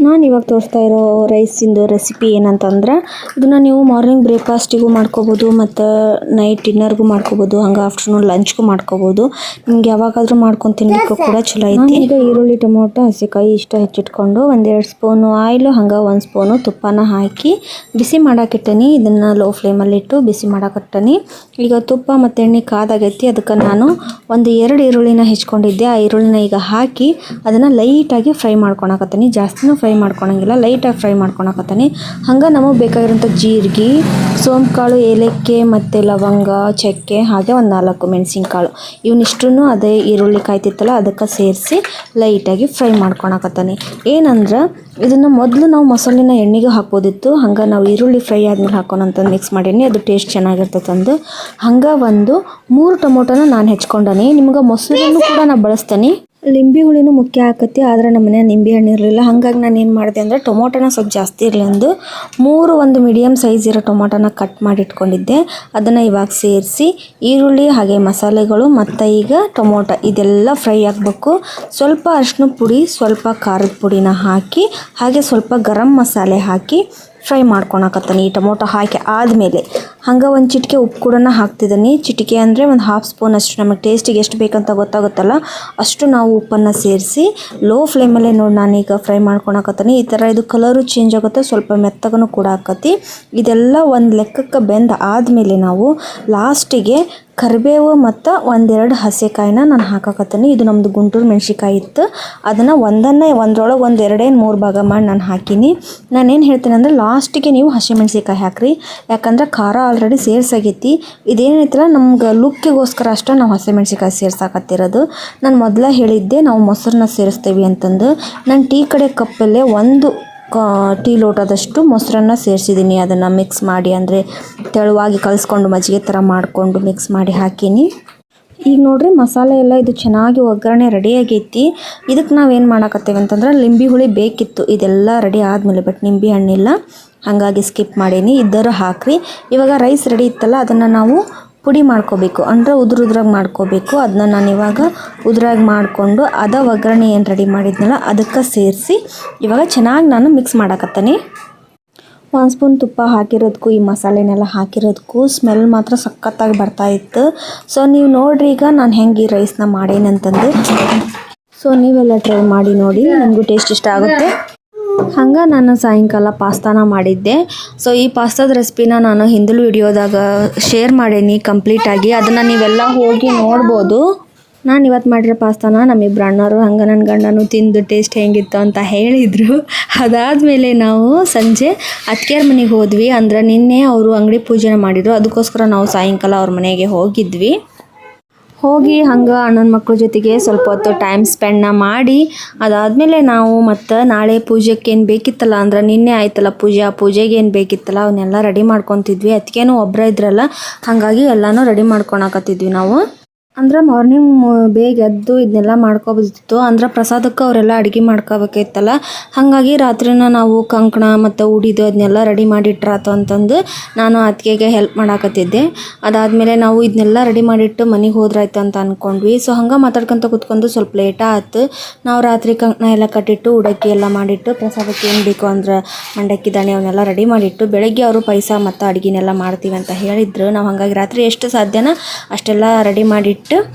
ನಾನು ಇವಾಗ ತೋರಿಸ್ತಾ ಇರೋ ರೈಸಿಂದು ರೆಸಿಪಿ ಏನಂತಂದ್ರೆ ಇದನ್ನು ನೀವು ಮಾರ್ನಿಂಗ್ ಬ್ರೇಕ್ಫಾಸ್ಟಿಗೂ ಮಾಡ್ಕೋಬೋದು ಮತ್ತು ನೈಟ್ ಡಿನ್ನರ್ಗೂ ಮಾಡ್ಕೋಬೋದು, ಹಂಗೆ ಆಫ್ಟರ್ನೂನ್ ಲಂಚ್ಗೂ ಮಾಡ್ಕೋಬೋದು. ನಿಮ್ಗೆ ಯಾವಾಗಾದರೂ ಮಾಡ್ಕೊಂಡು ತಿನ್ನಲಿಕ್ಕೂ ಕೂಡ ಚಲೋ ಐತಿ. ಈಗ ಈರುಳ್ಳಿ, ಟೊಮೊಟೊ, ಹಸಿಕಾಯಿ ಇಷ್ಟ ಹೆಚ್ಚಿಟ್ಕೊಂಡು 1-2 ಸ್ಪೂನು ಆಯಿಲು, ಹಂಗೆ 1 ಸ್ಪೂನು ತುಪ್ಪನ ಹಾಕಿ ಬಿಸಿ ಮಾಡಾಕಿಟ್ಟನಿ. ಇದನ್ನು ಲೋ ಫ್ಲೇಮಲ್ಲಿಟ್ಟು ಬಿಸಿ ಮಾಡಾಕಟ್ಟನಿ. ಈಗ ತುಪ್ಪ ಮತ್ತು ಎಣ್ಣೆ ಕಾದಾಗೈತಿ. ಅದಕ್ಕೆ ನಾನು 1-2 ಈರುಳ್ಳಿನ ಹೆಚ್ಕೊಂಡಿದ್ದೆ. ಆ ಈರುಳ್ಳಿನ ಈಗ ಹಾಕಿ ಅದನ್ನು ಲೈಟಾಗಿ ಫ್ರೈ ಮಾಡ್ಕೊಳಕತ್ತೀನಿ. ಜಾಸ್ತಿನೂ ಫ್ರೈ ಮಾಡ್ಕೊಳಂಗಿಲ್ಲ, ಲೈಟಾಗಿ ಫ್ರೈ ಮಾಡ್ಕೊಳಕತ್ತೀನಿ. ಹಂಗೆ ನಮಗೆ ಬೇಕಾಗಿರೋಂಥ ಜೀರಿಗೆ, ಸೋಂಪುಕಾಳು, ಏಲಕ್ಕಿ ಮತ್ತು ಲವಂಗ, ಚಕ್ಕೆ, ಹಾಗೆ 4 ಮೆಣಸಿನ್ಕಾಳು ಇವನಿಷ್ಟನ್ನು ಅದೇ ಈರುಳ್ಳಿ ಕಾಯ್ತಿತ್ತಲ್ಲ ಅದಕ್ಕೆ ಸೇರಿಸಿ ಲೈಟಾಗಿ ಫ್ರೈ ಮಾಡ್ಕೊಳಕತ್ತೀನಿ. ಏನಂದ್ರೆ ಇದನ್ನು ಮೊದಲು ನಾವು ಮಸಾಲೆನ ಎಣ್ಣೆಗೆ ಹಾಕ್ಬೋದಿತ್ತು. ಹಂಗೆ ನಾವು ಈರುಳ್ಳಿ ಫ್ರೈ ಆದ್ಮೇಲೆ ಹಾಕೋಣಂತಂದು ಮಿಕ್ಸ್ ಮಾಡೀನಿ. ಅದು ಟೇಸ್ಟ್ ಚೆನ್ನಾಗಿರ್ತದಂದು. ಹಂಗೆ 3 ಟೊಮೊಟೊನ ನಾನು ಹೆಚ್ಕೊಂಡನಿ. ನಿಮ್ಗೆ ಮೊಸರನ್ನು ಕೂಡ ನಾನು ಬಳಸ್ತೀನಿ. ಲಿಂಬೆ ಹುಳಿನೂ ಮುಖ್ಯ ಆಕತಿ, ಆದರೆ ನಮ್ಮ ಮನೆ ನಿಂಬೆ ಹಣ್ಣು ಇರಲಿಲ್ಲ. ಹಾಗಾಗಿ ನಾನು ಏನು ಮಾಡಿದೆ ಅಂದರೆ ಟೊಮೊಟೊನ ಸ್ವಲ್ಪ ಜಾಸ್ತಿ ಇರಲಿ ಅಂದು 3 ಮೀಡಿಯಮ್ ಸೈಜ್ ಇರೋ ಟೊಮೊಟೊನ ಕಟ್ ಮಾಡಿ ಇಟ್ಕೊಂಡಿದ್ದೆ. ಅದನ್ನು ಇವಾಗ ಸೇರಿಸಿ ಈರುಳ್ಳಿ ಹಾಗೆ ಮಸಾಲೆಗಳು ಮತ್ತು ಈಗ ಟೊಮೊಟೊ ಇದೆಲ್ಲ ಫ್ರೈ ಆಗಬೇಕು. ಸ್ವಲ್ಪ ಅರಿಶಿನ ಪುಡಿ, ಸ್ವಲ್ಪ ಖಾರದ ಪುಡಿನ ಹಾಕಿ ಹಾಗೆ ಸ್ವಲ್ಪ ಗರಂ ಮಸಾಲೆ ಹಾಕಿ ಫ್ರೈ ಮಾಡ್ಕೊಳಕತ್ತೀನಿ. ಈ ಟೊಮೊಟೊ ಹಾಕಿ ಆದಮೇಲೆ ಹಂಗೆ 1 ಚಿಟಿಕೆ ಉಪ್ಪು ಕೂಡ ಹಾಕ್ತಿದ್ದೀನಿ. ಚಿಟಿಕೆ ಅಂದರೆ 1/2 ಸ್ಪೂನ್ ಅಷ್ಟು, ನಮಗೆ ಟೇಸ್ಟಿಗೆ ಎಷ್ಟು ಬೇಕಂತ ಗೊತ್ತಾಗುತ್ತಲ್ಲ ಅಷ್ಟು ನಾವು ಉಪ್ಪನ್ನು ಸೇರಿಸಿ ಲೋ ಫ್ಲೇಮಲ್ಲೇ ನೋಡಿ ನಾನೀಗ ಫ್ರೈ ಮಾಡ್ಕೊಳಕತ್ತೀನಿ. ಈ ಥರ ಇದು ಕಲರು ಚೇಂಜ್ ಆಗುತ್ತೆ, ಸ್ವಲ್ಪ ಮೆತ್ತಗೂ ಕೂಡ ಆಕತಿ. ಇದೆಲ್ಲ ಒಂದು ಲೆಕ್ಕಕ್ಕೆ ಬೆಂದ ಆದಮೇಲೆ ನಾವು ಲಾಸ್ಟಿಗೆ ಕರಿಬೇವು ಮತ್ತು 1-2 ಹಸಿಕಾಯಿನ ನಾನು ಹಾಕಕತ್ತೀನಿ. ಇದು ನಮ್ಮದು ಗುಂಟೂರು ಮೆಣಸಿಕಾಯಿ ಇತ್ತು. ಅದನ್ನು ಒಂದೊಳಗೆ 2-3 ಭಾಗ ಮಾಡಿ ನಾನು ಹಾಕೀನಿ. ನಾನೇನು ಹೇಳ್ತೀನಿ ಅಂದರೆ ಲಾಸ್ಟಿಗೆ ನೀವು ಹಸಿಮೆಣ್ಸಿಕಾಯಿ ಹಾಕಿರಿ, ಯಾಕಂದ್ರೆ ಖಾರ ಆಲ್ರೆಡಿ ಸೇರ್ಸಾಗೈತಿ. ಇದೇನೈತಲ್ಲ ನಮ್ಗೆ ಲುಕ್ಕಿಗೋಸ್ಕರ ಅಷ್ಟೇ ನಾವು ಹಸಿಮೆಣ್ಸಿಕಾಯಿ ಸೇರ್ಸಾಕತ್ತಿರೋದು. ನಾನು ಮೊದಲೇ ಹೇಳಿದ್ದೆ ನಾವು ಮೊಸರನ್ನ ಸೇರಿಸ್ತೀವಿ ಅಂತಂದು. ನಾನು ಟೀ ಕಡೆ ಕಪ್ಪಲ್ಲೇ 1 ಟೀ ಲೋಟದಷ್ಟು ಮೊಸರನ್ನ ಸೇರಿಸಿದ್ದೀನಿ. ಅದನ್ನು ಮಿಕ್ಸ್ ಮಾಡಿ ಅಂದರೆ ತೆಳುವಾಗಿ ಕಲಿಸ್ಕೊಂಡು ಮಜ್ಜಿಗೆ ಥರ ಮಾಡಿಕೊಂಡು ಮಿಕ್ಸ್ ಮಾಡಿ ಹಾಕೀನಿ. ಈಗ ನೋಡ್ರಿ ಮಸಾಲೆ ಎಲ್ಲ ಇದು ಚೆನ್ನಾಗಿ ಒಗ್ಗರಣೆ ರೆಡಿ ಆಗೈತಿ. ಇದಕ್ಕೆ ನಾವೇನು ಮಾಡಾಕತ್ತೇವೆ ಅಂತಂದ್ರೆ ಲಿಂಬೆ ಹುಳಿ ಬೇಕಿತ್ತು. ಇದೆಲ್ಲ ರೆಡಿ ಆದಮೇಲೆ ಬಟ್ ನಿಂಬೆ ಹಣ್ಣಿಲ್ಲ, ಹಾಗಾಗಿ ಸ್ಕಿಪ್ ಮಾಡೀನಿ. ಇದ್ದರೂ ಹಾಕ್ರಿ. ಇವಾಗ ರೈಸ್ ರೆಡಿ ಇತ್ತಲ್ಲ ಅದನ್ನು ನಾವು ಪುಡಿ ಮಾಡ್ಕೋಬೇಕು, ಅಂದರೆ ಉದ್ರಾಗಿ ಮಾಡ್ಕೋಬೇಕು. ಅದನ್ನ ನಾನು ಇವಾಗ ಉದ್ರಾಗಿ ಮಾಡಿಕೊಂಡು ಒಗ್ಗರಣೆ ಏನು ರೆಡಿ ಮಾಡಿದ್ನಲ್ಲ ಅದಕ್ಕೆ ಸೇರಿಸಿ ಇವಾಗ ಚೆನ್ನಾಗಿ ನಾನು ಮಿಕ್ಸ್ ಮಾಡಾಕತ್ತೀನಿ. 1 ಸ್ಪೂನ್ ತುಪ್ಪ ಹಾಕಿರೋದಕ್ಕೂ ಈ ಮಸಾಲೆನೆಲ್ಲ ಹಾಕಿರೋದಕ್ಕೂ ಸ್ಮೆಲ್ ಮಾತ್ರ ಸಖತ್ತಾಗಿ ಬರ್ತಾಯಿತ್ತು. ಸೊ ನೀವು ನೋಡ್ರಿ ಈಗ ನಾನು ಹೆಂಗೆ ಈ ರೈಸ್ನ ಮಾಡೇನಂತಂದು. ಸೊ ನೀವೆಲ್ಲ ಟ್ರೈ ಮಾಡಿ ನೋಡಿ, ನನಗೂ ಟೇಸ್ಟ್ ಇಷ್ಟ ಆಗುತ್ತೆ. ಹಂಗೆ ನಾನು ಸಾಯಂಕಾಲ ಪಾಸ್ತಾನ ಮಾಡಿದ್ದೆ. ಸೊ ಈ ಪಾಸ್ತಾದ ರೆಸಿಪಿನ ನಾನು ಹಿಂದಿನ ವಿಡಿಯೋದಾಗ ಶೇರ್ ಮಾಡೀನಿ ಕಂಪ್ಲೀಟಾಗಿ. ಅದನ್ನು ನೀವೆಲ್ಲ ಹೋಗಿ ನೋಡ್ಬೋದು. ನಾನು ಇವತ್ತು ಮಾಡಿರೋ ಪಾಸ್ತಾನ ನಮ್ಮಿಬ್ಬರು ಅಣ್ಣವರು ಹಂಗೆ ನನ್ನ ಗಂಡನೂ ತಿಂದು ಟೇಸ್ಟ್ ಹೆಂಗಿತ್ತು ಅಂತ ಹೇಳಿದರು. ಅದಾದಮೇಲೆ ನಾವು ಸಂಜೆ ಅತ್ತಿಗೆಯರ ಮನೆಗೆ ಹೋದ್ವಿ. ಅಂದ್ರೆ ನಿನ್ನೆ ಅವರು ಅಂಗಡಿ ಪೂಜೆ ಮಾಡಿದರು, ಅದಕ್ಕೋಸ್ಕರ ನಾವು ಸಾಯಂಕಾಲ ಅವ್ರ ಮನೆಗೆ ಹೋಗಿ ಹಂಗೆ ಅಣ್ಣನ ಮಕ್ಕಳ ಜೊತೆಗೆ ಸ್ವಲ್ಪ ಹೊತ್ತು ಟೈಮ್ ಸ್ಪೆಂಡ್ನ ಮಾಡಿ ಅದಾದಮೇಲೆ ನಾವು ಮತ್ತು ನಾಳೆ ಪೂಜೆಗೆ ಏನು ಬೇಕಿತ್ತಲ್ಲ, ಅಂದ್ರೆ ನಿನ್ನೆ ಆಯ್ತಲ್ಲ ಪೂಜೆ, ಆ ಪೂಜೆಗೆ ಏನು ಬೇಕಿತ್ತಲ್ಲ ಅವನ್ನೆಲ್ಲ ರೆಡಿ ಮಾಡ್ಕೊತಿದ್ವಿ. ಅದಕ್ಕೇನು ಒಬ್ಬರೇ ಇದ್ರಲ್ಲ, ಹಾಗಾಗಿ ಎಲ್ಲನೂ ರೆಡಿ ಮಾಡ್ಕೊಳಕತ್ತಿದ್ವಿ ನಾವು. ಅಂದ್ರೆ ಮಾರ್ನಿಂಗ್ ಬೇಗ ಎದ್ದು ಇದನ್ನೆಲ್ಲ ಮಾಡ್ಕೋಬೋದಿತ್ತು. ಅಂದ್ರೆ ಪ್ರಸಾದಕ್ಕೆ ಅವರೆಲ್ಲ ಅಡುಗೆ ಮಾಡ್ಕೋಬೇಕಿತ್ತಲ್ಲ, ಹಾಗಾಗಿ ರಾತ್ರಿನ ನಾವು ಕಂಕಣ ಮತ್ತು ಉಡಿದು ಅದನ್ನೆಲ್ಲ ರೆಡಿ ಮಾಡಿಟ್ರಾತು ಅಂತಂದು ನಾನು ಅತ್ತಿಗೆಗೆ ಹೆಲ್ಪ್ ಮಾಡಾಕತ್ತಿದ್ದೆ. ಅದಾದಮೇಲೆ ನಾವು ಇದನ್ನೆಲ್ಲ ರೆಡಿ ಮಾಡಿಟ್ಟು ಮನೆಗೆ ಹೋದ್ರಾಯ್ತು ಅಂತ ಅಂದ್ಕೊಂಡ್ವಿ. ಸೊ ಹಂಗೆ ಮಾತಾಡ್ಕೊತ ಕೂತ್ಕೊಂಡು ಸ್ವಲ್ಪ ಲೇಟ ಆಯ್ತು. ನಾವು ರಾತ್ರಿ ಕಂಕಣ ಎಲ್ಲ ಕಟ್ಟಿಟ್ಟು ಉಡಕ್ಕಿ ಎಲ್ಲ ಮಾಡಿಟ್ಟು ಪ್ರಸಾದಕ್ಕೆ ಏನು ಬೇಕು ಅಂದ್ರೆ ಮಂಡಕ್ಕಿ ದಾಣಿ ಅವನ್ನೆಲ್ಲ ರೆಡಿ ಮಾಡಿಟ್ಟು ಬೆಳಗ್ಗೆ ಅವರು ಪಾಯಸ ಮತ್ತು ಅಡುಗೆನೆಲ್ಲ ಮಾಡ್ತೀವಿ ಅಂತ ಹೇಳಿದ್ರು. ನಾವು ಹಾಗಾಗಿ ರಾತ್ರಿ ಎಷ್ಟು ಸಾಧ್ಯನೋ ಅಷ್ಟೆಲ್ಲ ರೆಡಿ ಮಾಡಿಟ್ಟು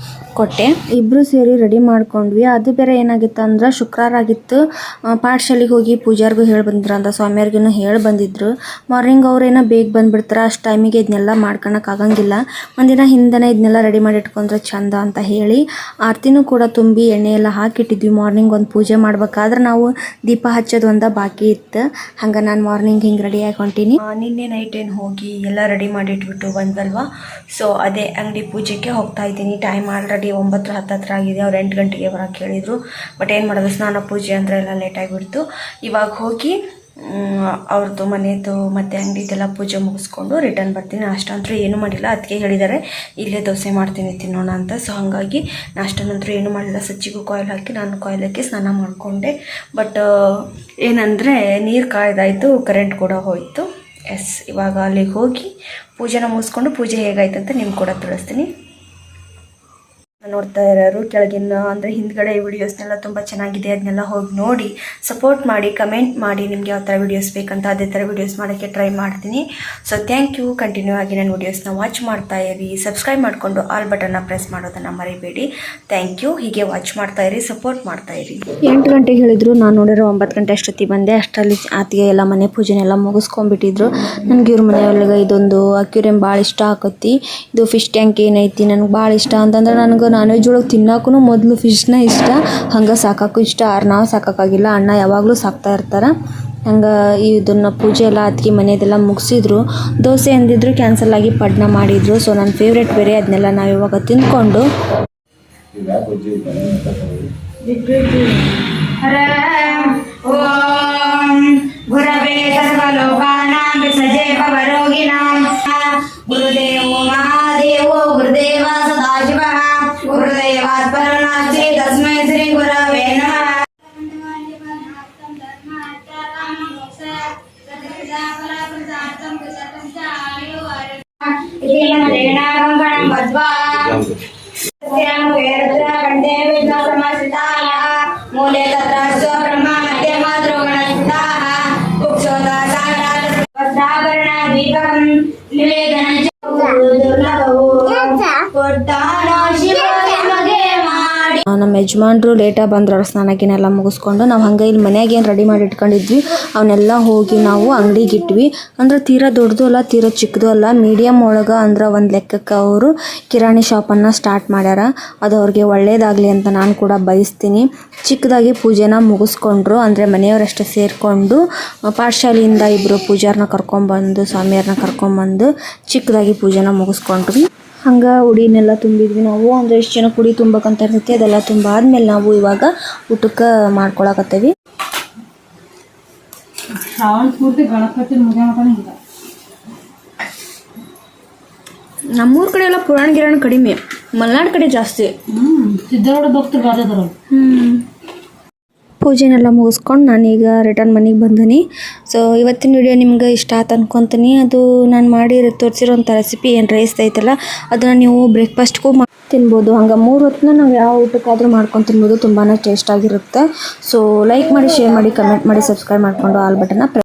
ಕೊಟ್ಟೆ. ಇಬ್ಬರು ಸೇರಿ ರೆಡಿ ಮಾಡ್ಕೊಂಡ್ವಿ. ಅದು ಬೇರೆ ಏನಾಗಿತ್ತು ಅಂದ್ರೆ ಶುಕ್ರವಾರ ಆಗಿತ್ತು. ಪಾಠಶಾಲೆಗೆ ಹೋಗಿ ಪೂಜಾರಿಗೂ ಹೇಳಿ ಬಂದಿದ್ರು ಅಂತ, ಸ್ವಾಮಿಯವ್ರಿಗೂ ಹೇಳಿ ಬಂದಿದ್ರು. ಮಾರ್ನಿಂಗ್ ಅವ್ರೇನೋ ಬೇಗ ಬಂದುಬಿಡ್ತಾರೆ, ಅಷ್ಟು ಟೈಮಿಗೆ ಇದನ್ನೆಲ್ಲ ಮಾಡ್ಕೊಳಕ್ಕೆ ಆಗಂಗಿಲ್ಲ. ಒಂದಿನ ಹಿಂದನೇ ಇದನ್ನೆಲ್ಲ ರೆಡಿ ಮಾಡಿ ಇಟ್ಕೊಂಡ್ರೆ ಚಂದ ಅಂತ ಹೇಳಿ ಆರತಿನೂ ಕೂಡ ತುಂಬಿ ಎಣ್ಣೆ ಎಲ್ಲ ಹಾಕಿಟ್ಟಿದ್ವಿ. ಮಾರ್ನಿಂಗ್ ಒಂದು ಪೂಜೆ ಮಾಡ್ಬೇಕಾದ್ರೆ ನಾವು ದೀಪ ಹಚ್ಚೋದು ಒಂದು ಬಾಕಿ ಇತ್ತು. ಹಂಗೆ ನಾನು ಮಾರ್ನಿಂಗ್ ಹಿಂಗೆ ರೆಡಿಯಾಗಿ ಹೊಂಟೀನಿ. ನಿನ್ನೆ ನೈಟ್ ಏನು ಹೋಗಿ ಎಲ್ಲ ರೆಡಿ ಮಾಡಿಟ್ಬಿಟ್ಟು ಬಂದಲ್ವಾ. ಸೊ ಅದೇ ಅಂಗಡಿ ಪೂಜೆಗೆ ಹೋಗ್ತಾ ಇದ್ದೀನಿ. ಟೈಮ್ ಆಲ್ರೆಡಿ 9:10 ಆಗಿದೆ. ಅವ್ರು 8 ಗಂಟೆಗೆ ಬರೋಕ್ಕೆ ಹೇಳಿದರು. ಬಟ್ ಏನು ಮಾಡೋದು, ಸ್ನಾನ ಪೂಜೆ ಅಂದರೆ ಎಲ್ಲ ಲೇಟಾಗಿಬಿಡ್ತು. ಇವಾಗ ಹೋಗಿ ಅವ್ರದ್ದು ಮನೆಯದು ಮತ್ತು ಅಂಗಡಿದೆಲ್ಲ ಪೂಜೆ ಮುಗಿಸ್ಕೊಂಡು ರಿಟರ್ನ್ ಬರ್ತೀನಿ. ನಾಷ್ಟಂತೂ ಏನೂ ಮಾಡಿಲ್ಲ. ಅದಕ್ಕೆ ಹೇಳಿದ್ದಾರೆ ಇಲ್ಲೇ ದೋಸೆ ಮಾಡ್ತೀನಿ ತಿನ್ನೋಣ ಅಂತ. ಸೊ ಹಾಗಾಗಿ ನಾಷ್ಟನಂತರೂ ಏನೂ ಮಾಡಿಲ್ಲ. ಸಜ್ಜಿಗೂ ಕಾಯಿಲ್ ಹಾಕಿ ನಾನು ಕಾಯಿಲ್ ಹಾಕಿ ಸ್ನಾನ ಮಾಡಿಕೊಂಡೆ. ಬಟ್ ಏನಂದರೆ ನೀರು ಕಾಯ್ದಾಯಿತು, ಕರೆಂಟ್ ಕೂಡ ಹೋಯಿತು. ಇವಾಗ ಅಲ್ಲಿಗೆ ಹೋಗಿ ಪೂಜೆನ ಮುಗಿಸ್ಕೊಂಡು ಪೂಜೆ ಹೇಗಾಯ್ತು ಅಂತ ನಿಮ್ಗೆ ಕೂಡ ತಿಳಿಸ್ತೀನಿ. ನೋಡ್ತಾ ಇರೋರು ಕೆಳಗಿನ ಅಂದರೆ ಹಿಂದ್ಗಡೆ ವಿಡಿಯೋಸ್ನೆಲ್ಲ ತುಂಬ ಚೆನ್ನಾಗಿದೆ, ಅದನ್ನೆಲ್ಲ ಹೋಗಿ ನೋಡಿ ಸಪೋರ್ಟ್ ಮಾಡಿ, ಕಮೆಂಟ್ ಮಾಡಿ ನಿಮಗೆ ಯಾವ ಥರ ವೀಡಿಯೋಸ್ ಬೇಕಂತ ಅದೇ ಥರ ವೀಡಿಯೋಸ್ ಮಾಡೋಕ್ಕೆ ಟ್ರೈ ಮಾಡ್ತೀನಿ. So thank you. ಕಂಟಿನ್ಯೂ ಆಗಿ ನನ್ನ ವೀಡಿಯೋಸ್ನ ವಾಚ್ ಮಾಡ್ತಾ ಇರಿ. ಸಬ್ಸ್ಕ್ರೈಬ್ ಮಾಡಿಕೊಂಡು ಆಲ್ ಬಟನ್ನ ಪ್ರೆಸ್ ಮಾಡೋದನ್ನು ಮರಿಬೇಡಿ. Thank you. ಹೀಗೆ ವಾಚ್ ಮಾಡ್ತಾ ಇರಿ, ಸಪೋರ್ಟ್ ಮಾಡ್ತಾ ಇರಿ. 8 ಗಂಟೆಗೆ ಹೇಳಿದ್ರು, ನಾನು ನೋಡಿರೋ 9 ಗಂಟೆ ಅಷ್ಟೊತ್ತಿಗೆ ಬಂದೆ. ಅಷ್ಟರಲ್ಲಿ ಆತಿಗೆ ಎಲ್ಲ ಮನೆ ಪೂಜೆನೆಲ್ಲ ಮುಗಿಸ್ಕೊಂಡ್ಬಿಟ್ಟಿದ್ರು. ನನಗೆ ಇವ್ರ ಮನೆಯೊಳಗೆ ಇದೊಂದು ಅಕ್ವೇರಿಯಂ ಭಾಳ ಇಷ್ಟ ಆಕತಿ. ಇದು ಫಿಶ್ ಟ್ಯಾಂಕ್ ಏನೈತಿ ನನಗೆ ಭಾಳ ಇಷ್ಟ ಅಂತಂದ್ರೆ, ನನಗೆ ನಾನ್ ವೆಜ್ ಒಳಗೆ ತಿನ್ನೋಕ್ಕೂ ಮೊದಲು ಫಿಶ್ನ ಇಷ್ಟ, ಹಂಗೆ ಸಾಕೋಕ್ಕೂ ಇಷ್ಟ. ನಾವು ಸಾಕೋಕ್ಕಾಗಿಲ್ಲ, ಅಣ್ಣ ಯಾವಾಗಲೂ ಸಾಕ್ತಾ ಇರ್ತಾರೆ. ಹಂಗೆ ಇದನ್ನು ಪೂಜೆ ಎಲ್ಲ ಅದಕ್ಕೆ ಮನೆಯದೆಲ್ಲ ಮುಗಿಸಿದ್ರು. ದೋಸೆ ಅಂದಿದ್ರು, ಕ್ಯಾನ್ಸಲ್ ಆಗಿ ಪಡ್ನ ಮಾಡಿದ್ರು. ಸೊ ನನ್ನ ಫೇವ್ರೇಟ್ ಬೇರೆ, ಅದನ್ನೆಲ್ಲ ನಾವು ಇವಾಗ ತಿಂದ್ಕೊಂಡು ಗುರವೇ ಸರ್ವಲೋಕಾನಾಂ ವಿಸಜೇ ಭವರೋಗಿಣಾಂ ಗುರುದೇವೋ ಮಹಾದೇವೋ ಗುರುದೇವ ಸದಾಶಿವಃ ಗುರುದೇವಾತ್ ಪರನಾಸ್ತಿ ತಸ್ಮೈ ಶ್ರೀ ಗುರವೇ ನಮಃ. ಮೂಲೆ ತತ್ರ ಬ್ರಹ್ಮ ಮಧ್ಯ ಮಾತೃ ಗಣಸ್ತಾಃ ಉಕ್ಷೋದ ಸಾರಾಭರಣ ದೀಪಂ ನಿವೇದನ ದುರ್ಲಭವು ಕೊಟ್ಟಾನ ಶಿವ ನಮಗೆ ಮಾಡಿ. ನಮ್ಮ ಯಜಮಾನ್ರು ಲೇಟಾಗಿ ಬಂದ್ರು. ಅವ್ರ ಸ್ನಾನಕ್ಕೆಲ್ಲ ಮುಗಿಸ್ಕೊಂಡು ನಾವು ಹಂಗೆ ಇಲ್ಲಿ ಮನೆಯಾಗ ಏನು ರೆಡಿ ಮಾಡಿ ಇಟ್ಕೊಂಡಿದ್ವಿ ಅವನ್ನೆಲ್ಲ ಹೋಗಿ ನಾವು ಅಂಗಡಿಗೆ ಇಟ್ವಿ. ಅಂದ್ರೆ ತೀರಾ ದೊಡ್ಡದು ಅಲ್ಲ, ತೀರಾ ಚಿಕ್ಕದು ಅಲ್ಲ, ಮೀಡಿಯಮ್ ಒಳಗೆ ಅಂದ್ರೆ ಒಂದು ಲೆಕ್ಕಕ್ಕೆ ಅವರು ಕಿರಾಣಿ ಶಾಪನ್ನು ಸ್ಟಾರ್ಟ್ ಮಾಡ್ಯಾರ. ಅದು ಅವ್ರಿಗೆ ಒಳ್ಳೇದಾಗಲಿ ಅಂತ ನಾನು ಕೂಡ ಬಯಸ್ತೀನಿ. ಚಿಕ್ಕದಾಗಿ ಪೂಜೆನ ಮುಗಿಸ್ಕೊಂಡ್ರು. ಅಂದರೆ ಮನೆಯವರಷ್ಟೇ ಸೇರಿಕೊಂಡು ಪಾಠಶಾಲೆಯಿಂದ ಇಬ್ಬರು ಪೂಜಾರನ್ನ ಕರ್ಕೊಂಬಂದು ಸ್ವಾಮಿಯವ್ರನ್ನ ಕರ್ಕೊಂಬಂದು ಚಿಕ್ಕದಾಗಿ ಪೂಜೆನ ಮುಗಿಸ್ಕೊಂಡ್ವಿ. ಹಂಗೆ ಉಡಿನೆಲ್ಲ ತುಂಬಿದ್ವಿ ನಾವು. ಅಂದರೆ ಎಷ್ಟು ಜನ ಕುಡಿ ತುಂಬಬೇಕಂತ ಇರ್ತೈತಿ, ಅದೆಲ್ಲ ತುಂಬ ಆದಮೇಲೆ ನಾವು ಇವಾಗ ಊಟಕ್ಕೆ ಮಾಡ್ಕೊಳಕತ್ತೀವಿ. ನಮ್ಮೂರ ಕಡೆ ಎಲ್ಲ ಪುರಾಣ ಗಿರಾಣ ಕಡಿಮೆ, ಮಲೆನಾಡು ಕಡೆ ಜಾಸ್ತಿ. ಸಿದ್ಧಾರೂಢ ಭಕ್ತರು ಬಾರದಾರ. ಪೂಜೆನೆಲ್ಲ ಮುಗಿಸ್ಕೊಂಡು ನಾನೀಗ ರಿಟರ್ನ್ ಮನೆಗೆ ಬಂದೀನಿ. ಸೊ ಇವತ್ತಿನ ವಿಡಿಯೋ ನಿಮ್ಗೆ ಇಷ್ಟ ಆಯ್ತು ಅನ್ಕೊತೀನಿ. ಅದು ನಾನು ಮಾಡಿ ತೋರಿಸಿರೋಂಥ ರೆಸಿಪಿ ಏನು ರೈಸ್ ಐತಲ್ಲ, ಅದನ್ನು ನೀವು ಬ್ರೇಕ್ಫಾಸ್ಟ್ಗೂ ತಿನ್ಬೋದು. ಹಂಗೆ 3 ಹೊತ್ತನ್ನ ನಾವು ಯಾವ ಊಟಕ್ಕಾದರೂ ಮಾಡ್ಕೊಂಡು ತಿನ್ಬೋದು. ತುಂಬಾ ಟೇಸ್ಟ್ ಆಗಿರುತ್ತೆ. ಸೊ ಲೈಕ್ ಮಾಡಿ, ಶೇರ್ ಮಾಡಿ, ಕಮೆಂಟ್ ಮಾಡಿ, ಸಬ್ಸ್ಕ್ರೈಬ್ ಮಾಡಿಕೊಂಡು ಆಲ್ ಬಟನ್ನ